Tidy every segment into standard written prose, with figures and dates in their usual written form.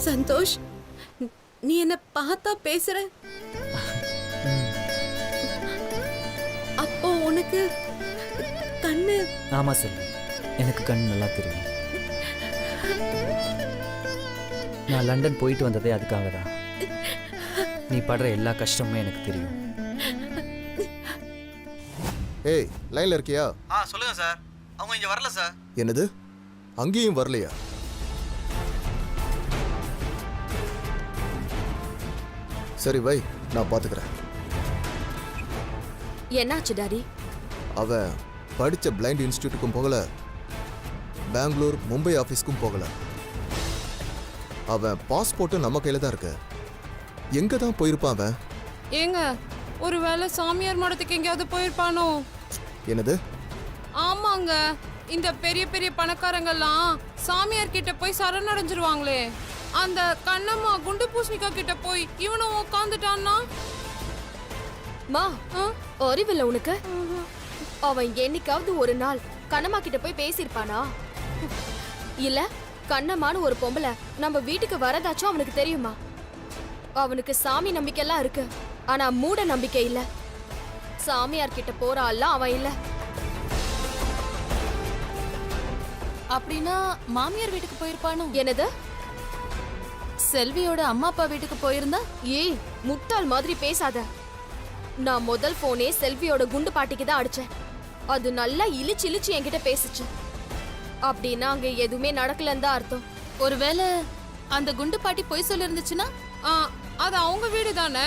சந்தோஷ், நீ என்ன பார்த்தா பேசுற? அப்போ உனக்கு கண்ணு? ஆமா செல்வி, எனக்கு கண் நல்லா தெரியும். நான் லண்டன் போயிட்டு வந்ததே அதுக்காக தான். நீ படுற எல்லா கஷ்டமும் எனக்கு தெரியும். ஏய், லைன்ல இருக்கியா? சொல்லுங்க சார். அவங்க இங்க வரல சார். என்னது, அங்கேயும் வரலையா? சரி வை, நான் பாத்துக்கிறேன். என்னாச்சு டாடி? அவன் படிச்ச பிளைண்ட் இன்ஸ்டிடியூட்டுக்கும் போகல, பெங்களூர் மும்பை ஆபீஸ்க்கும் போகல. அவன் பாஸ்போர்ட்டும் நம்ம கையில தான் இருக்கு. எங்க தான் போயிருப்பான் அவன்? ஏங்க, ஒருவேளை சாமியார் மடத்துக்கு எங்கேயாவது போயிருப்பானோ? என்னது? ஆமாங்க, இந்த பெரிய பெரிய பணக்காரங்கெல்லாம் சாமியார் கிட்ட போய் சரணடைஞ்சிருவாங்களே. அந்த கண்ணம்மா குண்டு பூசணிக்கா கிட்ட போய் இவனும் உட்காந்துட்டான்னா? மா, அறிவில்ல உனக்கு? அவன் என்னைக்காவது ஒரு நாள் கண்ணம்மா கிட்ட போய் பேசியிருப்பானா? இல்ல கண்ணம்மான்னு ஒரு பொம்பளை நம்ம வீட்டுக்கு வரதாச்சும் அவனுக்கு தெரியுமா? அவனுக்கு சாமி நம்பிக்கைலாம் இருக்கு, ஆனா மூட நம்பிக்கை இல்ல. சாமியார் கிட்ட போறாள்ல அவன் இல்ல. அப்படின்னா மாமியார் வீட்டுக்கு போயிருப்பானோ? என்னது? செல்வியோட அம்மா அப்பா வீட்டுக்கு போயிருந்தா? ஏய், முட்டாள் மாதிரி பேசாத. நான் முதல் போனே செல்வியோட குண்டு பாட்டிக்கு தான் அடிச்சேன். அது நல்லா இழிச்சு இழிச்சு என்கிட்ட பேசுச்சு. அப்படின்னா அங்க எதுவுமே நடக்கலன்னு தான் அர்த்தம். ஒருவேளை அந்த குண்டு பாட்டி பொய் சொல்லி இருந்துச்சுன்னா? அது அவங்க வீடு தானே.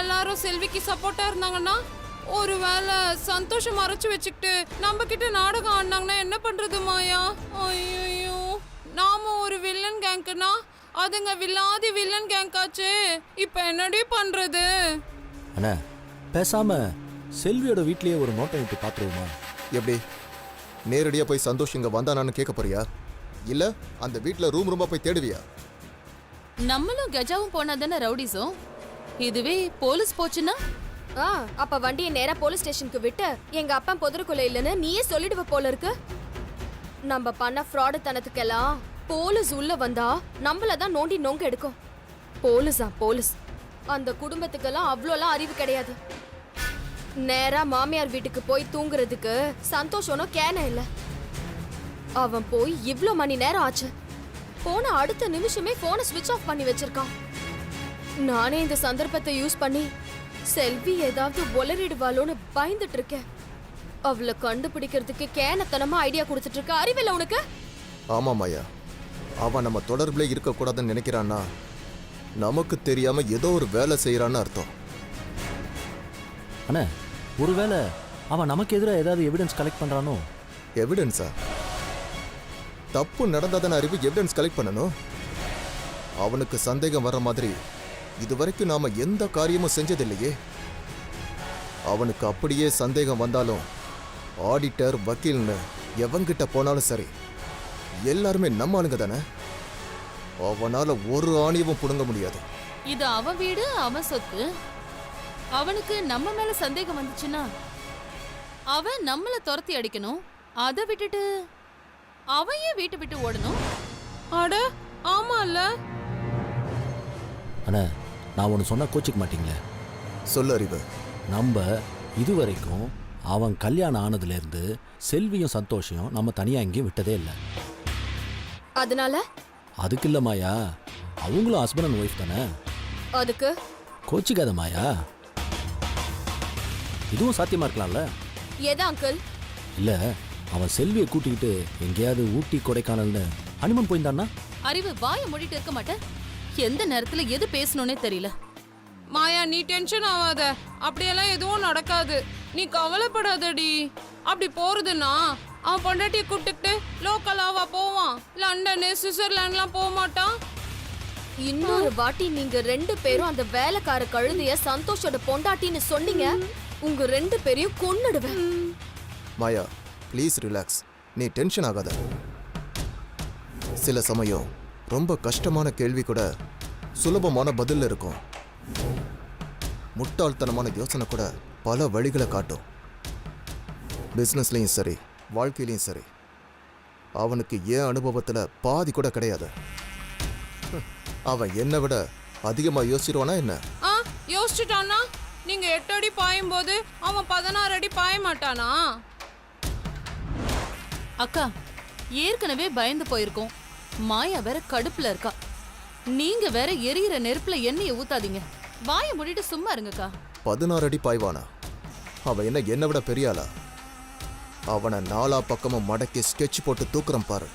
எல்லாரும் செல்விக்கு சப்போர்ட்டா இருந்தாங்கன்னா, ஒருவேளை சந்தோஷம் மறைச்சு வச்சுக்கிட்டு நம்ம கிட்ட நாடகம் ஆடினாங்கன்னா என்ன பண்றது மாயா? ஐயோ, நாம ஒரு வில்லன் கேங்க்னா அதுங்க வில்லாதி வில்லன் கேங்காச்சு. இப்ப என்னடி பண்றது? அண்ணா, பேசாம செல்வியோட வீட்லயே ஒரு நோட்டை விட்டு பாத்துருவோமா? எப்படி? நேரடியா போய் சந்தோஷ் இங்க வந்தானான்னு கேட்க போறியா, இல்ல அந்த வீட்ல ரூம் ரூமா போய் தேடுவியா? நம்மளும் கஜாவும் போனா தானே ரவுடிஸும். இதுவே போலீஸ் போச்சுன்னா? அப்ப வண்டியை நேரா போலீஸ் ஸ்டேஷனுக்கு விட்டு எங்க அப்பா பொதுருக்குள்ள இல்லைன்னு நீயே சொல்லிடுவ போல இருக்கு. நம்ம பண்ண ஃப்ராடு தனத்துக்கெல்லாம் போலீஸ் உள்ள வந்தா நம்மளதான் நோண்டி நொங்க எடுக்கும். போலீஸா போலீஸ்? அந்த குடும்பத்துக்கெல்லாம் அவ்வளோலாம் அறிவு கிடையாது. நேரா மாமியார் வீட்டுக்கு போய் தூங்குறதுக்கு சந்தோஷம் கேன இல்ல. அவன் போய் இவ்ளோ மணி நேரம் ஆச்சு. போன அடுத்த நிமிஷமே போனை ஸ்விட்ச் ஆஃப் பண்ணி வச்சிருக்கான். நானே இந்த சந்தர்ப்பத்தை யூஸ் பண்ணி செல்வி ஏதாவது ஒளரிடுவாளோன்னு பயந்துட்டு இருக்கேன். அவளை கண்டுபிடிக்கிறதுக்கு கேனத்தனமா ஐடியா கொடுத்துட்டு இருக்க. அறிவில்ல உனக்கு? ஆமா மாயா, அவன் நம்ம தொடர்புல இருக்க கூடாதுன்னு நினைக்கிறான்னா நமக்கு தெரியாம ஏதோ ஒரு வேலை செய்யறான்னு அர்த்தம். அண்ணா, ஒருவேளை அவன் நமக்கு எதிராக ஏதாவது எவிடன்ஸ் கலெக்ட் பண்றானோ? எவிடன்ஸா? தப்பு நடந்தாதான அறிவு எவிடன்ஸ் கலெக்ட் பண்ணணும். அவனுக்கு சந்தேகம் வர்ற மாதிரி இதுவரைக்கும் நாம எந்த காரியமும் செஞ்சதில்லையே. அவனுக்கு அப்படியே சந்தேகம் வந்தாலும் ஆடிட்டர், வக்கீல்னு எவங்கிட்ட போனாலும் சரி, எல்லாருமே நம்ம ஆளுங்க தானே. அவனால ஒரு ஆணியவும் புடுங்க முடியாது. இது அவன் வீடு, அவன் சொத்து. அவனுக்கு நம்ம மேல சந்தேகம் வந்துச்சுன்னா அவன் நம்மள துரத்தி அடிக்கணும். அதை விட்டுட்டு அவன் ஏன் வீட்டை விட்டு ஓடணும்? அட ஆமால. அண்ணா, நான் ஒன்று சொன்னா கோச்சிக்க மாட்டீங்களே? சொல்லு அறிவு. நம்ம இதுவரைக்கும் அவன் கல்யாணம் ஆனதுலேருந்து செல்வியும் சந்தோஷையும் நம்ம தனியாக எங்கேயும் விட்டதே இல்லை. அதனால? அதுக்கு இல்லை மாயா, அவங்களும் ஹஸ்பண்ட் அண்ட் ஒய்ஃப் தானே. அதுக்கு கோச்சிக்காத மாயா, இதுவும் சாத்தியமா இருக்கலாம்ல? ஏதா அங்கிள்? இல்லை, அவன் செல்வியை கூட்டிக்கிட்டு எங்கேயாவது ஊட்டி கொடைக்கானல்னு ஹனிமூன் போயிருந்தான்னா? அறிவு, வாயை மூடிட்டு இருக்க மாட்டேன். எந்த நேரத்துல எது பேசணும்னே தெரியல. மாயா, நீ டென்ஷன் ஆகாத. அப்படியெல்லாம் எதுவும் நடக்காது. நீ கவலைப்படாதடி. அப்படி போறதுன்னா அவன் பொண்டாட்டியை கூப்பிட்டுக்கிட்டு லோக்கலாவா போவான்? லண்டனு, சுவிட்சர்லாண்ட்லாம் போக மாட்டான். இன்னொரு வாட்டி நீங்க 2 பேரும் அந்த வேலைக்கார கழுதைய சந்தோஷோட பொண்டாட்டின்னு சொன்னீங்க, உங்க 2 பேரையும் கொன்னுடுவேன். மாயா, ப்ளீஸ் ரிலாக்ஸ். நீ டென்ஷன் ஆகாத. சில சமயம் ரொம்ப கஷ்டமான கேள்வி கூட சுலபமான பதில் இருக்கும். முட்டாள்தனமான யோசனை கூட பல வழிகளை காட்டும். பிஸ்னஸ்லையும் சரி, வாழ்க்கையிலையும் சரி. அவனுக்கு ஏன் அனுபவத்தில் பாதி கூட கிடையாது. அவன் என்னை விட அதிகமா யோசிச்சிருவானா என்ன? ஆ யோசிச்சுட்டானா? நீங்க 8 அடி பாயும் போது அவன் 16 அடி பாய மாட்டானா? அக்கா ஏற்கனவே பயந்து போயிருக்கோம். மாயா வேற கடுப்புல இருக்கா. நீங்க வேற எரியிற நெருப்புல எண்ணெயை ஊத்தாதீங்க. வாயை மூடிட்டு சும்மா இருங்கக்கா. 16 அடி பாய்வானா? அவன் என்ன என்னை விட பெரிய ஆளா? அவனை 4 பக்கமும் மடக்கி ஸ்கெட்ச் போட்டு தூக்குறேன் பாரு.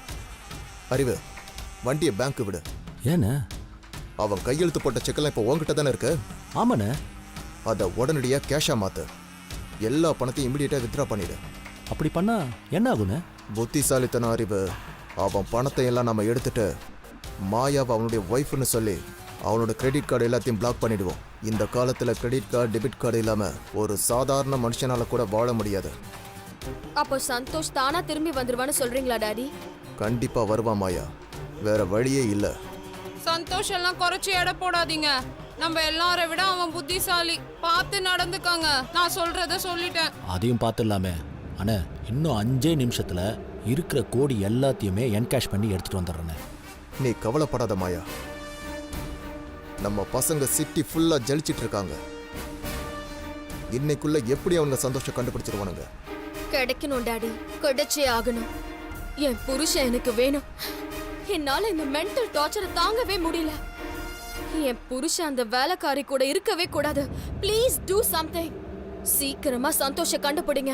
அறிவு, வண்டியை பேங்க்கு விடு. ஏண்ணே? அவன் கையெழுத்து போட்ட செக்கெல்லாம் இப்போ உன்கிட்ட தானே இருக்கு. ஆமாண்ணே. அதை உடனடியாக கேஷா மாத்து. எல்லா பணத்தையும் இமிடியேட்டாக வித்ட்ரா பண்ணிடு. அப்படி பண்ணா என்ன ஆகுண்ணே? புத்திசாலித்தனம் அறிவு. அவன் பணத்தை எல்லாம் நம்ம எடுத்துட்டு மாயாவை அவனுடைய ஒய்ஃப்னு சொல்லி அவனோட கிரெடிட் கார்டு எல்லாத்தையும் பிளாக் பண்ணிடுவோம். இந்த காலத்தில் கிரெடிட் கார்டு டெபிட் கார்டு இல்லாமல் ஒரு சாதாரண மனுஷனால கூட வாழ முடியாது. அப்போ சந்தோஷ் தானா திரும்பி வந்துருவான்னு சொல்றீங்களா டாடி? கண்டிப்பா வருவான் மாயா, வேற வழியே இல்லை. சந்தோஷ் எல்லாம் குறைச்சி எடை போடாதீங்க. நம்ம எல்லாரை விட அவன் புத்திசாலி. பார்த்து நடந்துக்காங்க. நான் சொல்றத சொல்லிட்டேன். அதையும் பார்த்துடலாமே. அண்ணே, இன்னும் 5 நிமிஷத்துல இருக்கிற கோடி எல்லாத்தையுமே என்கேஷ் பண்ணி எடுத்துட்டு வந்துடுறேண்ணே. நீ கவலைப்படாத மாயா. நம்ம பசங்க சிட்டி ஃபுல்லா ஜலிச்சிட்டு இருக்காங்க. இன்னைக்குள்ள எப்படி அவங்க சந்தோஷம் கண்டுபிடிச்சிருவானுங்க. கிடைக்கணும் டாடி, கிடைச்சே ஆகணும். என் புருஷன் எனக்கு வேணும். என்னால இந்த மென்டல் டார்ச்சரை தாங்கவே முடியல. என் புருஷன் அந்த வேலைக்காரி கூட இருக்கவே கூடாது. Please do something. சீக்கிரமா சந்தோஷ கண்டுபிடிங்க.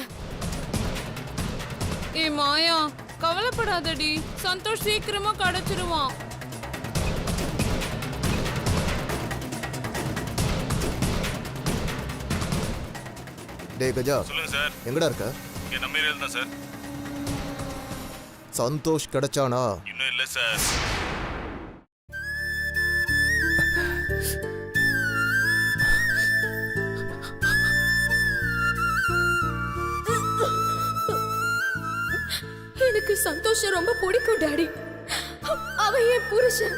ஏ மாயா, கவலைப்படாதடி. சந்தோஷ் சீக்கிரமா கிடைச்சிருவான். டே கஜா, சொல்லுங்க சார். எங்கடா இருக்க? இங்க நம்ம ஏரியால தான் சார். சந்தோஷ் கிடைச்சானா? இன்னும் இல்ல சார். எனக்கு சந்தோஷம் ரொம்ப பிடிக்கும் டாடி. அவன் என் புருஷன்,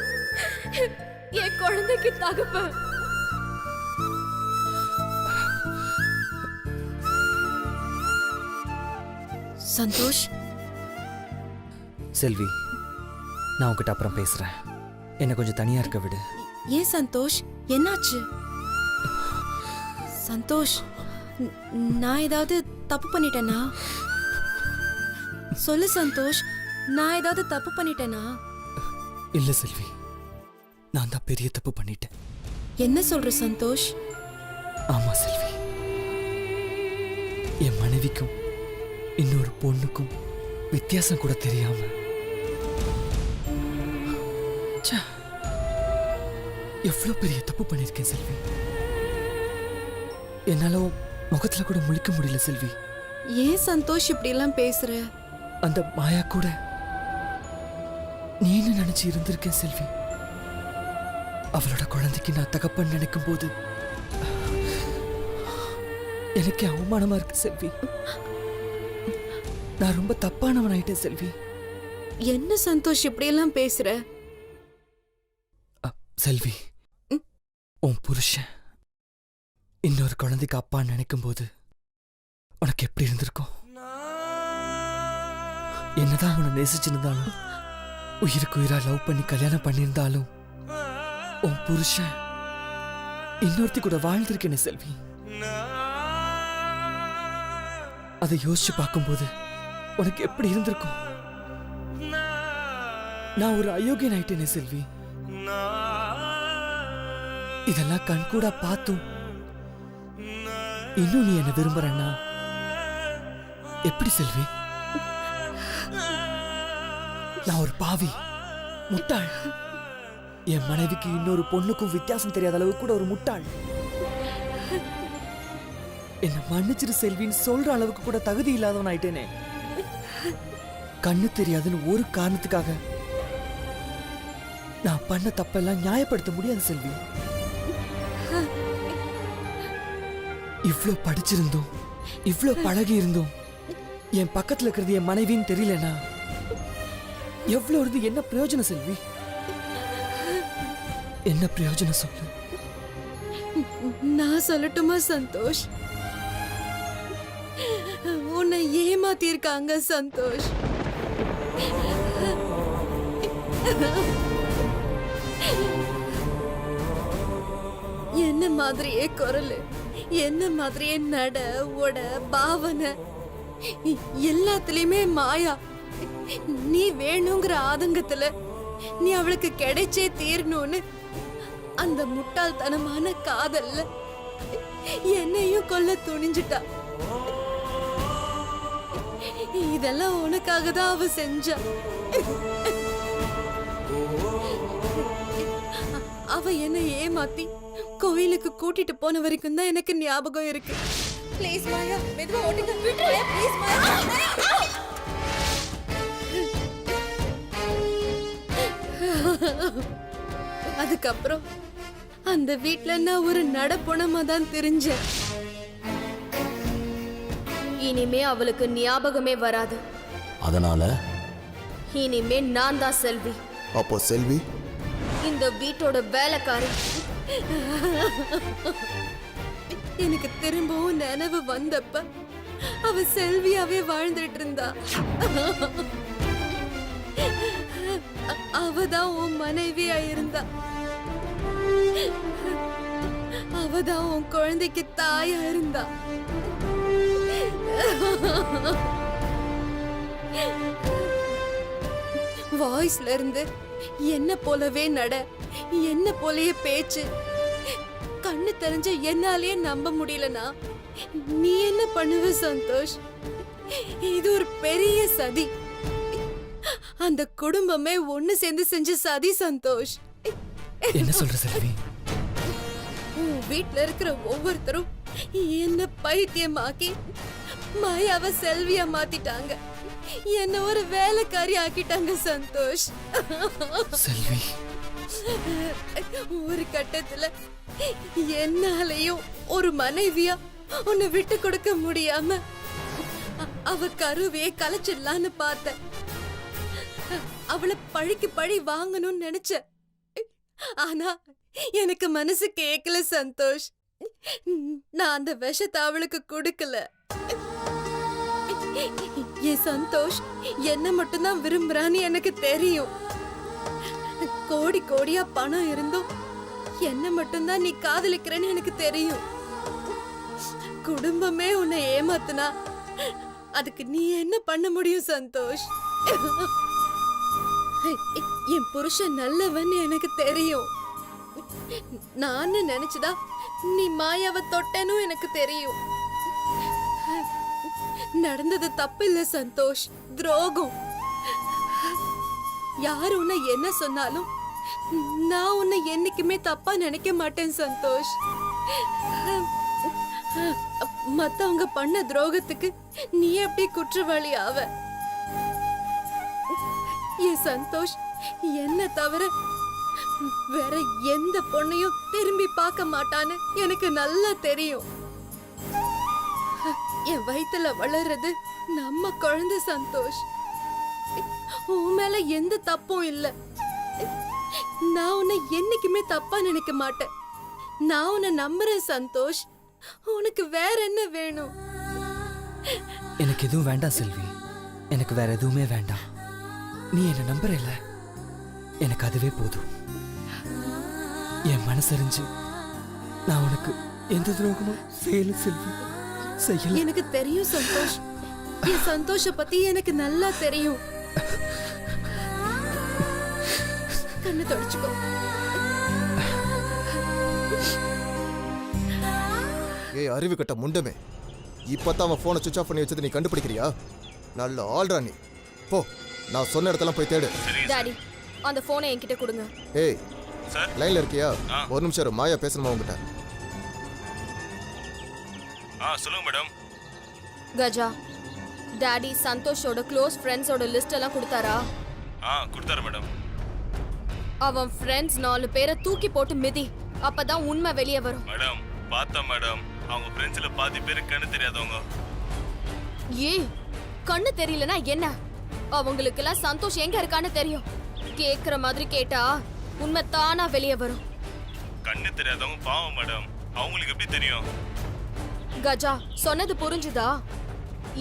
என் குழந்தைக்கு தகப்பன். சந்தோஷ், செல்வி, நான் உன்கிட்ட அப்புறம் பேசுறேன். என்னை கொஞ்சம் தனியா இருக்க விடு. ஏன் சந்தோஷ், என்னாச்சு? சந்தோஷ், நான் ஏதாவது தப்பு பண்ணிட்டேனா? சொல்லு சந்தோஷ், நான் ஏதாவது தப்பு பண்ணிட்டேனா? இல்ல செல்வி, நான் தான் பெரிய தப்பு பண்ணிட்டேன். என்ன சொல்ற சந்தோஷ்? ஆமா செல்வி, என் மனைவிக்கும் இன்னொரு பொண்ணுக்கும் வித்தியாசம் கூட தெரியாம ச்சே, எவ்வளவு பெரிய தப்பு பண்ணிருக்கேன் செல்வி. என்னால முகத்துல கூட முழிக்க முடியல செல்வி. ஏன் சந்தோஷ் இப்படி எல்லாம் பேசுற? அந்த மாயா கூட நீன்னு நினைச்சு இருந்திருக்கேன் செல்வி. அவளோட குழந்தைக்கு நான் தகப்பன் நினைக்கும் போது எனக்கு அவமானமா இருக்கு செல்வி. நான் ரொம்ப தப்பானவன் ஆயிட்டேன் செல்வி. என்ன சந்தோஷ் இப்படி எல்லாம் பேசுற? செல்வி, உன் புருஷன் இன்னொரு குழந்தைக்கு அப்பான்னு நினைக்கும் போது உனக்கு எப்படி இருந்திருக்கும்? என்னதான் உன்னை நேசிச்சிருந்தாலும், உயிருக்கு உயிரா லவ் பண்ணி கல்யாணம் பண்ணியிருந்தாலும், உன் புருஷன் இன்னொருத்தி கூட வாழ்ந்திருக்கேனே செல்வி. அதை யோசிச்சு பார்க்கும்போது உனக்கு எப்படி இருந்திருக்கும்? நான் ஒரு அயோக்கியன் ஆயிட்டேனே செல்வி. இதெல்லாம் கண்கூடா பார்த்தும் இன்னும் நீ என்ன விரும்புறன்னா எப்படி செல்வி? நான் ஒரு பாவி, முட்டாள். என் மனைவிக்கு இன்னொரு பொண்ணுக்கும் வித்தியாசம் தெரியாத அளவு கூட ஒரு முட்டாள். என்ன மன்னிச்சிரு செல்வின்னு சொல்ற அளவுக்கு கூட தகுதி இல்லாதவன் ஆயிட்டேனே. கண்ணு தெரியாதுன்னு ஒரு காரணத்துக்காக நான் பண்ண தப்பெல்லாம் நியாயப்படுத்த முடியாது செல்வி. இவ்ளோ படிச்சிருந்தோம், இவ்ளோ பழகி இருந்தோம், என் பக்கத்துல இருக்கிறது என் மனைவின்னு தெரியலனா எவ்வளவு இருந்து என்ன பிரயோஜனம் செல்வி? என்ன பிரயோஜனம் சொல்லு? நான் சொல்லட்டுமா சந்தோஷ்? உன்னை ஏமாத்திருக்காங்க சந்தோஷ். என்ன மாதிரியே குரல், என்ன மாதிரியே நட உட பாவனை எல்லாத்துலயுமே மாயா. நீ வேணுங்கிற ஆதங்கத்துல நீ அவளுக்கு கிடைச்சே தீரணும்னு அந்த முட்டாள்தனமான காதல்ல என்னையும் கொல்ல துணிஞ்சிட்டா. இதெல்லாம் உனக்காக தான் அவ செஞ்சா. அவ என்ன ஏமாத்தி கோயிலுக்கு கூட்டிட்டு போன வரைக்கும் தான் எனக்கு ஞாபகம் இருக்கு. ப்ளீஸ் மாயா, மெதுவா ஓட்டுங்க. மாயா, ப்ளீஸ் மாயா. அதுக்கப்புறம் அந்த வீட்ல நான் ஒரு நடப்புணமா தான் தெரிஞ்சேன். இனிமே அவளுக்கு ஞாபகமே வராது. அதனால இனிமே நான் தான் செல்வி, அப்போ செல்வி இந்த வீட்டோட வேலைக்காரி. எனக்கு திரும்பவும் நினைவு வந்தப்ப அவ செல்வியாவே வாழ்ந்துட்டு இருந்தா. அவதான் உன் மனைவியா இருந்தா. அவதான் உன் குழந்தைக்கு தாயா இருந்தா. வாய்ஸ்ல இருந்து என்ன போலவே நட, என்ன போலயே பேச்சு. கண்ணு தெரிஞ்ச என்னாலேயே நம்ப முடியலனா நீ என்ன பண்ணுவ சந்தோஷ்? இது ஒரு பெரிய சதி. அந்த குடும்பமே ஒண்ணு சேர்ந்து செஞ்ச சதி சந்தோஷ். என்ன சொல்ற செல்வி? உன் வீட்ல இருக்கிற ஒவ்வொருத்தரும் என்ன பைத்தியமாக்கி மாயாவை செல்வியா மாத்திட்டாங்க. என்ன ஒரு வேலைக்காரி ஆக்கிட்டாங்க சந்தோஷ். செல்வி, ஒரு கட்டத்துல என்னாலையும் ஒரு மனைவியா உன்னை விட்டு கொடுக்க முடியாம அவ கருவையே கலைச்சிடலான்னு பார்த்தேன். அவளை பழிக்கு பழி வாங்கணும்னு நினைச்ச. ஆனா எனக்கு மனசு கேட்கல சந்தோஷ். நான் அந்த விஷத்தை அவளுக்கு கொடுக்கல. என் சந்தோஷ் என்ன மட்டும்தான் விரும்புறான்னு எனக்கு தெரியும். கோடி கோடியா பணம் இருந்தும் என்ன மட்டும்தான் நீ காதலிக்கிறேன்னு எனக்கு தெரியும். குடும்பமே உன்னை ஏமாத்துனா அதுக்கு நீ என்ன பண்ண முடியும் சந்தோஷ்? என் புருஷன் நல்லவன் எனக்கு தெரியும். நான் நினைச்சுதா நீ மாயாவை தொட்டேன்னு எனக்கு தெரியும். நடந்தது தப்பு இல்ல சந்தோஷ், துரோகம். யார் உன்னை என்ன சொன்னாலும் நான் உன்னை என்னைக்குமே தப்பா நினைக்க மாட்டேன் சந்தோஷ். மத்தவங்க பண்ண துரோகத்துக்கு நீ எப்படி குற்றவாளி ஆவ? ஏன் சந்தோஷ், என்ன தவிர வேற எந்த பொண்ணையும் திரும்பி பார்க்க மாட்டான்னு எனக்கு நல்லா தெரியும். என் வயித்துல வளர்றது நம்ம குழந்தை சந்தோஷ். உன் மேல எந்த தப்பும் இல்ல. நான் உன்னை என்னைக்குமே தப்பா நினைக்க மாட்டேன். நான் உன்னை நம்புறேன் சந்தோஷ். உனக்கு வேற என்ன வேணும்? எனக்கு எதுவும் வேண்டாம் செல்வி. எனக்கு வேற எதுவுமே வேண்டாம். நீ என்ன நம்புறல, எனக்கு அதுவே போதும். என் மனசறிஞ்சு நான் உனக்கு எந்த துரோகமும் செய்யல செல்வி, செய்யல. எனக்கு தெரியும் சந்தோஷ். என் சந்தோஷ பத்தி எனக்கு நல்லா தெரியும். கண்ணு தொடச்சுக்கோ. ஏய் அறிவு கட்ட முண்டமே, இப்பதான் அவன் போனை சுவிச் ஆஃப் பண்ணி வச்சது நீ கண்டுபிடிக்கிறியா? நல்ல ஆள்ரா நீ. போ, நான் சொன்ன இடத்துல போய் தேடு. டாடி, அந்த போனை என்கிட்ட கொடுங்க. ஏய் சார். லைன்ல இருக்கியா? ஒரு நிமிஷம் இரு, மாயா பேசணுமா உங்ககிட்ட? சொல்லுங்க மேடம். கஜா, டாடி சந்தோஷோட க்ளோஸ் ஃப்ரெண்ட்ஸோட லிஸ்ட் எல்லாம் கொடுத்தாரா? கொடுத்தாரு மேடம். அவன் ஃப்ரெண்ட்ஸ் 4 பேரை தூக்கி போட்டு மிதி, அப்பதான் உண்மை வெளியே வரும். மேடம் பார்த்தா மேடம், அவங்க ஃப்ரெண்ட்ஸ்ல பாதி பேரு கண்ணு தெரியாதவங்க. ஏய், கண்ணு தெரியலனா என்ன? அவங்களுக்கெல்லாம் சந்தோஷ் எங்க இருக்கான்னு தெரியும். கேக்குற மாதிரி கேட்டா உண்மை தானா வெளியே வரும். கண்ணு தெரியாதவங்க பாவம் மேடம், அவங்களுக்கு எப்படி தெரியும்? கஜா, சொன்னது புரிஞ்சுதா?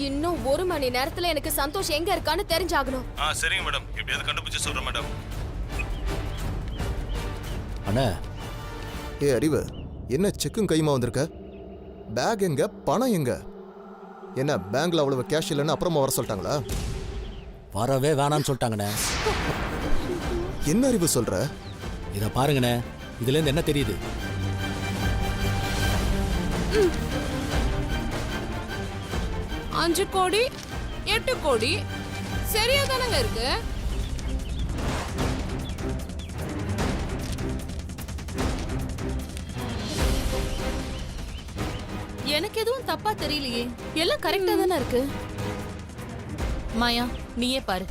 இன்னும் 1 மணி நேரத்துல எனக்கு சந்தோஷ் எங்க இருக்கான்னு தெரிஞ்சாகணும். சரிங்க மேடம், எப்படியாவது கண்டுபிடிச்சு சொல்றேன் மேடம். அண்ணா, ஏய் அறிவு, என்ன செக்கும் கையுமா வந்திருக்க? பேக் எங்க, பணம் எங்க? என்ன பேங்க்ல அவ்வளவு கேஷ் இல்லைன்னு அப்புறமா வர சொல்லிட்டாங்களா? வரவே வேணாம்னு சொல்லிட்டாங்கண்ணே. என்ன அறிவு சொல்ற? இதை பாருங்கண்ணே, இதுலேருந்து என்ன தெரியுது? அஞ்சு கோடி 8 கோடி சரியா தானங்க இருக்கு? எனக்கு எதுவும் தப்பா தெரியலையே, எல்லாம் கரெக்டா தானே இருக்கு. மாயா, நீயே பாரு.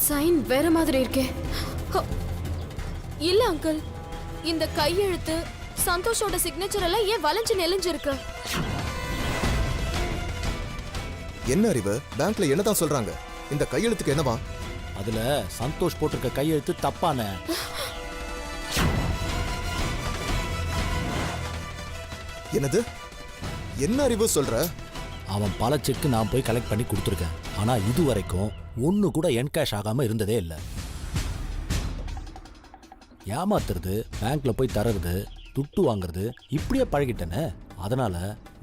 சைன் வேற மாதிரி இருக்கே. ஹ, இல்ல அங்கிள், இந்த கையெழுத்து சந்தோஷோட சிக்னேச்சர் எல்லாம் ஏன் வளைஞ்சு நெளிஞ்சிருக்கு? என்ன அறிவு? பேங்க்ல என்னதான் சொல்றாங்க? இந்த கையெழுத்துக்கு என்னவா? அதுல சந்தோஷ் போட்டிருக்க கையெழுத்து தப்பான. என்னது? என்ன அறிவு சொல்ற? அவன் பல செக்கு நான் போய் கலெக்ட் பண்ணி கொடுத்துருக்கேன். ஆனா இது வரைக்கும் ஒன்னு கூட என்கேஷ் ஆகாம இருந்ததே இல்லை. ஏமாத்துறது, பேங்க்ல போய் தர்றது, துட்டு வாங்குறது இப்படியே பழகிட்டேனே. அதனால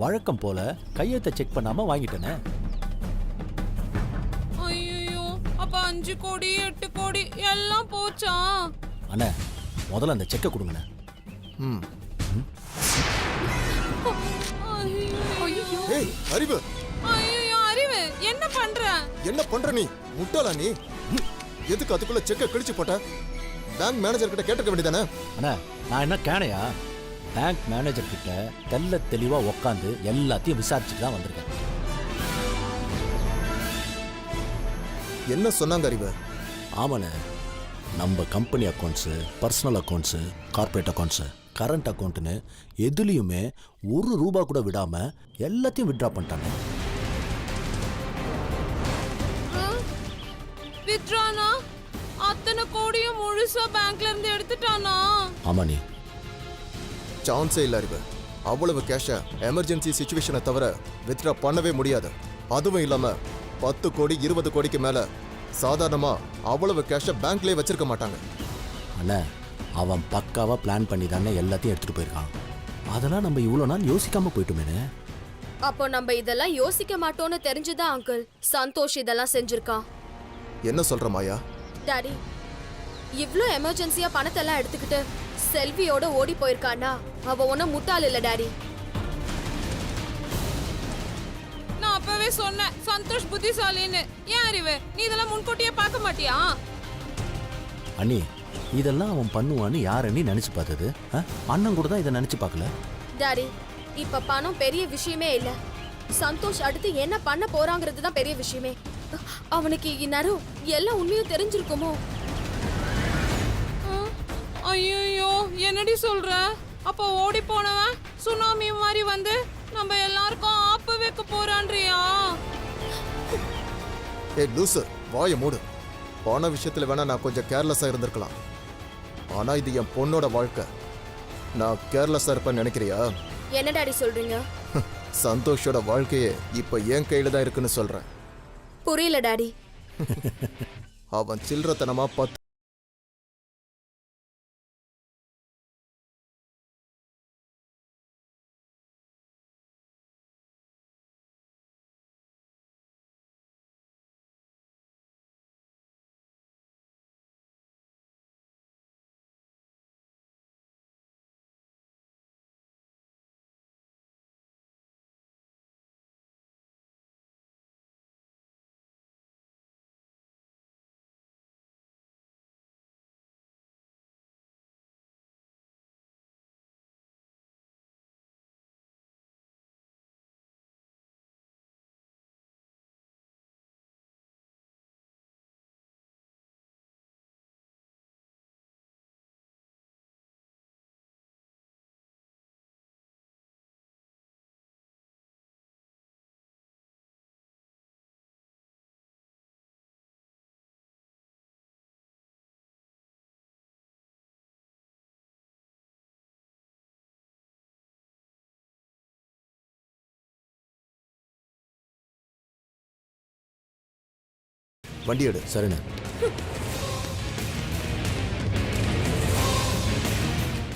வழக்கம் போல கையெழுத்தை செக் பண்ணாம வாங்கிட்டேனே. ஐயோ, அப்ப 5 கோடி 8 கோடி எல்லாம் போச்சா? அண்ணே, முதல்ல அந்த செக்கை கொடுங்கண்ணே. ம். ஐயோ, ஏய் அறிவு, ஐயோ அறிவு, என்ன பண்ற? என்ன பண்ற நீ? முட்டாளா நீ? எதுக்கு அதுக்குள்ள செக்க கிழிச்சு போட்ட? பேங்க் மேனேஜர் கிட்ட கேட்டுக்க வேண்டியதானே? அண்ணா, நான் என்ன கேனையா? பேங்க் மேனேஜர் கிட்ட தெல்ல தெளிவா உக்காந்து எல்லாத்தையும் விசாரிச்சுட்டு தான் வந்திருக்கேன். என்ன சொன்னாங்க அறிவு? ஆமாண்ணே, நம்ம company accounts, personal accounts, corporate accounts, current அக்கௌண்ட்டுன்னு எதுலேயுமே ₹1 கூட விடாம எல்லாத்தையும் வித்ட்ரா பண்ணிட்டாங்க. வித்ரானா? அத்தனை கோடியும் முழுசா பேங்க்ல இருந்து எடுத்துட்டானா? ஆமா நீ. சான்ஸே இல்ல அறிவு. அவ்வளவு கேஷ எமர்ஜென்சி சிச்சுவேஷனை தவிர வித்ட்ரா பண்ணவே முடியாது. அதுவும் இல்லாம 10 கோடி 20 கோடிக்கு மேல சாதாரணமா அவ்வளவு கேஷ பேங்க்லயே வச்சிருக்க மாட்டாங்க. அண்ணா, அவன் பக்காவா பிளான் பண்ணி தானே எல்லாத்தையும் எடுத்துட்டு போயிருக்கான். அதெல்லாம் நம்ம இவ்வளோ நாள் யோசிக்காம போயிட்டோமேனே. அப்போ நம்ம இதெல்லாம் யோசிக்க மாட்டோம்னு தெரிஞ்சுதான் அங்கிள் சந்தோஷ் இதெல்லாம் செஞ்சிருக்கான். என்ன சொல்ற மாயா? டாடி, இவ்ளோ எமர்ஜென்சியா பணத்தை எல்லாம் எடுத்துக்கிட்டு செல்வியோட ஓடி போயிருக்கானா? அவ ஒன்னும் முட்டாள் இல்ல டாடி. நான் அப்பவே சொன்னேன் சந்தோஷ் புத்திசாலின்னு. ஏன் அறிவு, நீ இதெல்லாம் முன்கூட்டியே பார்க்க மாட்டியா? அண்ணி, இதெல்லாம் அவன் பண்ணுவான்னு யார் அண்ணி நினைச்சு பார்த்தது? அண்ணன் கூட தான் இதை நினைச்சு பார்க்கல. டாடி, இப்ப பணம் பெரிய விஷயமே இல்ல. சந்தோஷ் அடுத்து என்ன பண்ண போறாங்கிறது தான் பெரிய விஷயமே. அவனுக்கு இந்நேரம் எல்லாம் உண்மையும் தெரிஞ்சிருக்குமோ? ஐயோ, என்னடி சொல்ற? அப்ப ஓடி போனவன் சுனாமி மாதிரி வந்து நம்ம எல்லாருக்கும் ஆப்பு வைக்க போறான்றியா? ஏய் லூசு, வாயை மூடு. போன விஷயத்துல வேணா நான் கொஞ்சம் கேர்லெஸ்ஸா இருந்திருக்கலாம். ஆனா இது என் பொண்ணோட வாழ்க்கை. நான் கேர்லெஸ்ஸா இருப்பேன்னு நினைக்கிறியா? என்ன டாடி சொல்றீங்க? சந்தோஷோட வாழ்க்கையே இப்ப என் கையில தான் இருக்குன்னு சொல்றேன். புரியல டாடி. அவன் சில்லறத்தனமா 10 வண்டி எடு. சரிண்ணே.